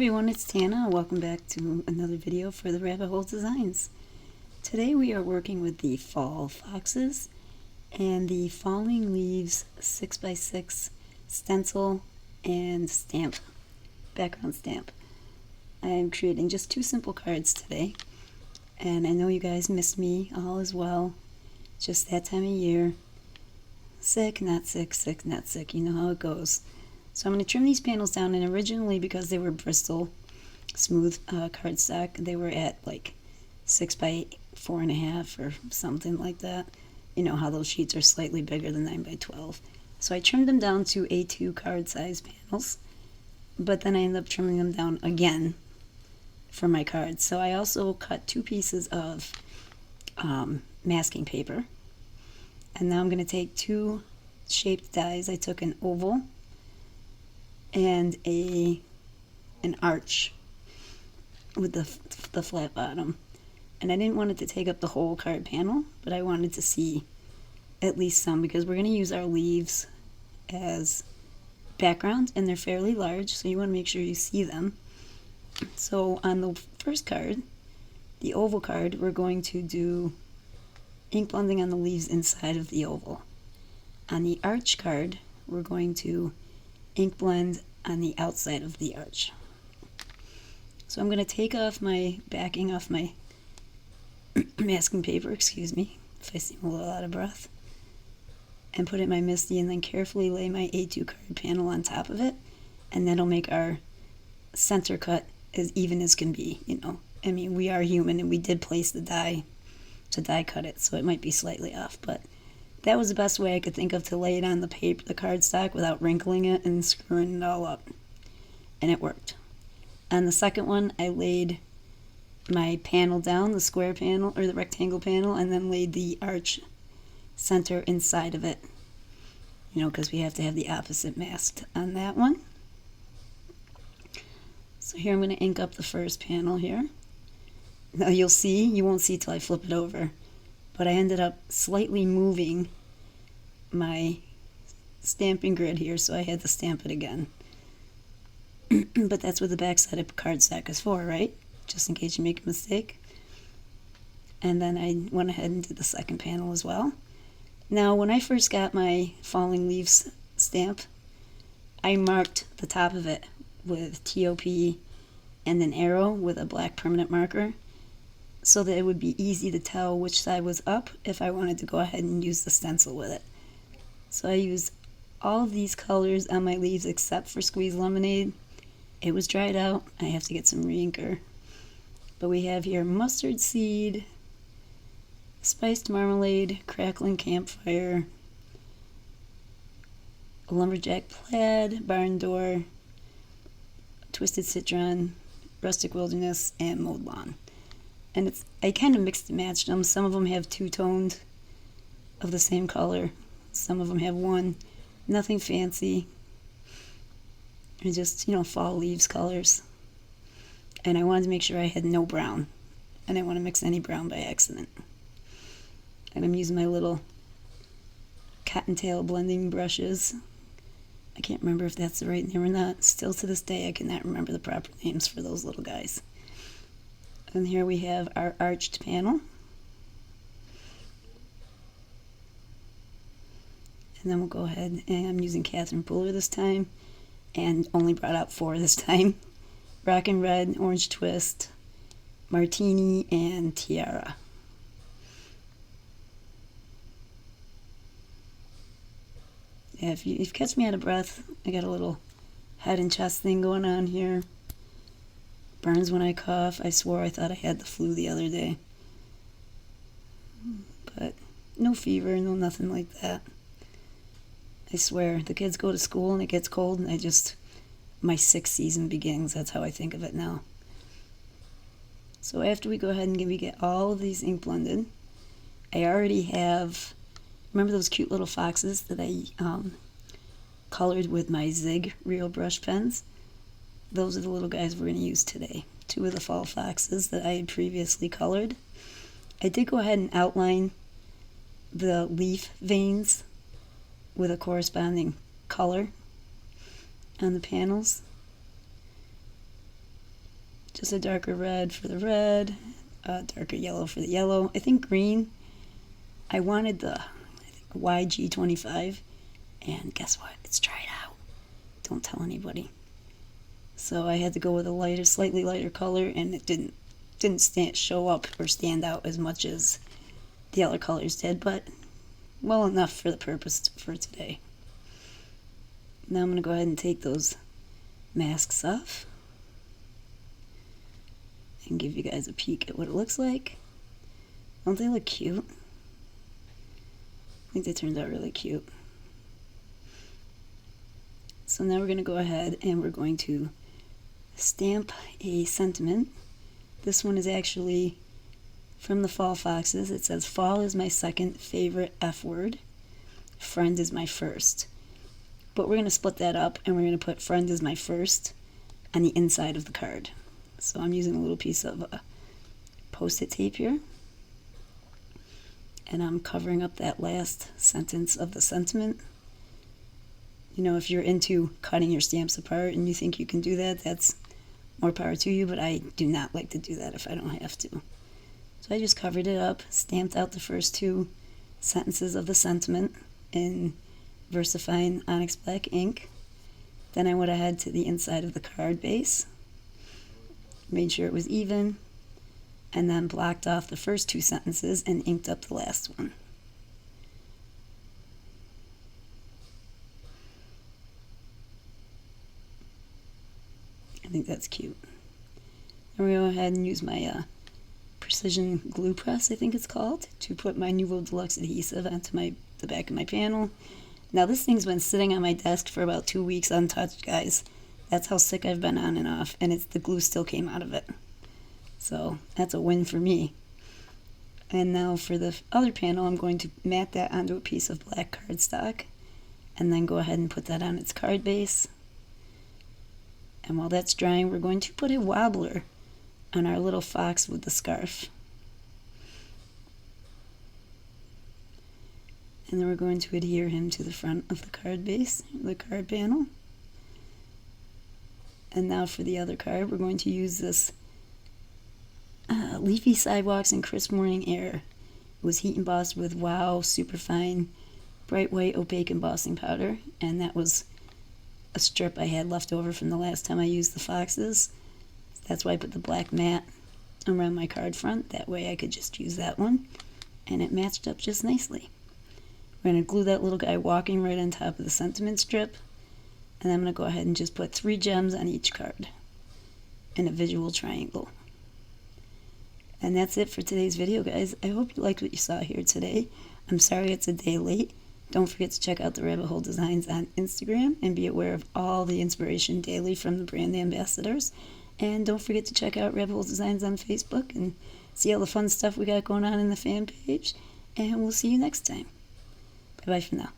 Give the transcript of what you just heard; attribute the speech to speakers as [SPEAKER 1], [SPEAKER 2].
[SPEAKER 1] everyone, it's Tana. Welcome back to another video for the Rabbit Hole Designs. Today we are working with the fall foxes and the falling leaves 6x6 stencil and stamp, background stamp. I am creating just two simple cards today, and I know you guys miss me all as well. Just that time of year. Sick, not sick, sick, not sick. You know how it goes. So I'm going to trim these panels down, and originally because they were Bristol smooth cardstock, they were at like 6 by 4.5 or something like that. You know how those sheets are slightly bigger than 9 by 12. So I trimmed them down to A2 card size panels, but then I ended up trimming them down again for my cards. So I also cut two pieces of masking paper, and now I'm going to take two shaped dies. I took an oval and an arch with the flat bottom, and I didn't want it to take up the whole card panel, but I wanted to see at least some, because we're going to use our leaves as background, and they're fairly large, so you want to make sure you see them. So on the first card, the oval card, we're going to do ink blending on the leaves inside of the oval. On the arch card, we're going to ink blend on the outside of the arch. So I'm going to take off my backing off my masking paper, excuse me if I seem a little out of breath, and put it in my MISTI, and then carefully lay my A2 card panel on top of it, and that'll make our center cut as even as can be. You know, I mean, we are human, and we did place the die to die cut it, so it might be slightly off, but that was the best way I could think of to lay it on the paper, the cardstock, without wrinkling it and screwing it all up. And it worked. On the second one, I laid my panel down, the square panel, or the rectangle panel, and then laid the arch center inside of it. You know, because we have to have the opposite masked on that one. So here I'm going to ink up the first panel here. Now you'll see, you won't see till I flip it over, but I ended up slightly moving my stamping grid here, so I had to stamp it again. But that's what the back side of cardstock is for, right? Just in case you make a mistake. And then I went ahead and did the second panel as well. Now, when I first got my falling leaves stamp, I marked the top of it with TOP and an arrow with a black permanent marker, so that it would be easy to tell which side was up if I wanted to go ahead and use the stencil with it. So I used all of these colors on my leaves except for Squeeze Lemonade. It was dried out. I have to get some re-inker. But we have here Mustard Seed, Spiced Marmalade, Crackling Campfire, Lumberjack Plaid, Barn Door, Twisted Citron, Rustic Wilderness, and Mowed Lawn. And I kind of mixed and matched them. Some of them have two-toned of the same color. Some of them have one. Nothing fancy. And just, you know, fall leaves colors. And I wanted to make sure I had no brown. I didn't want to mix any brown by accident. And I'm using my little cottontail blending brushes. I can't remember if that's the right name or not. Still to this day, I cannot remember the proper names for those little guys. And here we have our arched panel. And then we'll go ahead, and I'm using Catherine Puller this time, and only brought out 4 this time. Rockin' Red, Orange Twist, Martini, and Tiara. Yeah, if you catch me out of breath, I got a little head and chest thing going on here. Burns when I cough. I swore I thought I had the flu the other day. But no fever, no nothing like that. I swear, the kids go to school and it gets cold, and my sick season begins. That's how I think of it now. So after we go ahead and we get all of these ink blended, I already have, remember those cute little foxes that I colored with my Zig Real Brush pens? Those are the little guys we're going to use today. 2 of the fall foxes that I had previously colored. I did go ahead and outline the leaf veins with a corresponding color on the panels. just a darker red for the red, darker yellow for the yellow. I think green, I wanted the YG25, and guess what? It's dried out. Don't tell anybody. So I had to go with a lighter, slightly lighter color, and it didn't show up or stand out as much as the other colors did, but well enough for the purpose for today. Now I'm going to go ahead and take those masks off and give you guys a peek at what it looks like. Don't they look cute? I think they turned out really cute. So now we're going to go ahead and we're going to stamp a sentiment. This one is actually from the Fall Foxes. It says, "Fall is my second favorite F word. Friend is my first." But we're going to split that up and we're going to put "friend is my first" on the inside of the card. So I'm using a little piece of Post-it tape here. And I'm covering up that last sentence of the sentiment. You know, if you're into cutting your stamps apart and you think you can do that, that's more power to you, but I do not like to do that if I don't have to. So I just covered it up, stamped out the first two sentences of the sentiment in VersaFine Onyx Black ink. Then I went ahead to the inside of the card base, made sure it was even, and then blocked off the first two sentences and inked up the last one. I think that's cute. I'm going to go ahead and use my precision glue press, I think it's called, to put my Nuvo Deluxe adhesive onto the back of my panel. Now this thing's been sitting on my desk for about 2 weeks untouched, guys. That's how sick I've been on and off, and the glue still came out of it. So that's a win for me. And now for the other panel, I'm going to mat that onto a piece of black cardstock and then go ahead and put that on its card base. And while that's drying, we're going to put a wobbler on our little fox with the scarf. And then we're going to adhere him to the front of the card base, the card panel. And now for the other card, we're going to use this Leafy Sidewalks and Crisp Morning Air. It was heat embossed with Wow Superfine Bright White Opaque Embossing Powder, and that was a strip I had left over from the last time I used the foxes. That's why I put the black mat around my card front. That way I could just use that one, and it matched up just nicely. We're going to glue that little guy walking right on top of the sentiment strip, and I'm going to go ahead and just put 3 gems on each card in a visual triangle. And that's it for today's video, guys. I hope you liked what you saw here today. I'm sorry it's a day late. Don't forget to check out the Rabbit Hole Designs on Instagram and be aware of all the inspiration daily from the brand ambassadors. And don't forget to check out Rabbit Hole Designs on Facebook and see all the fun stuff we got going on in the fan page. And we'll see you next time. Bye-bye for now.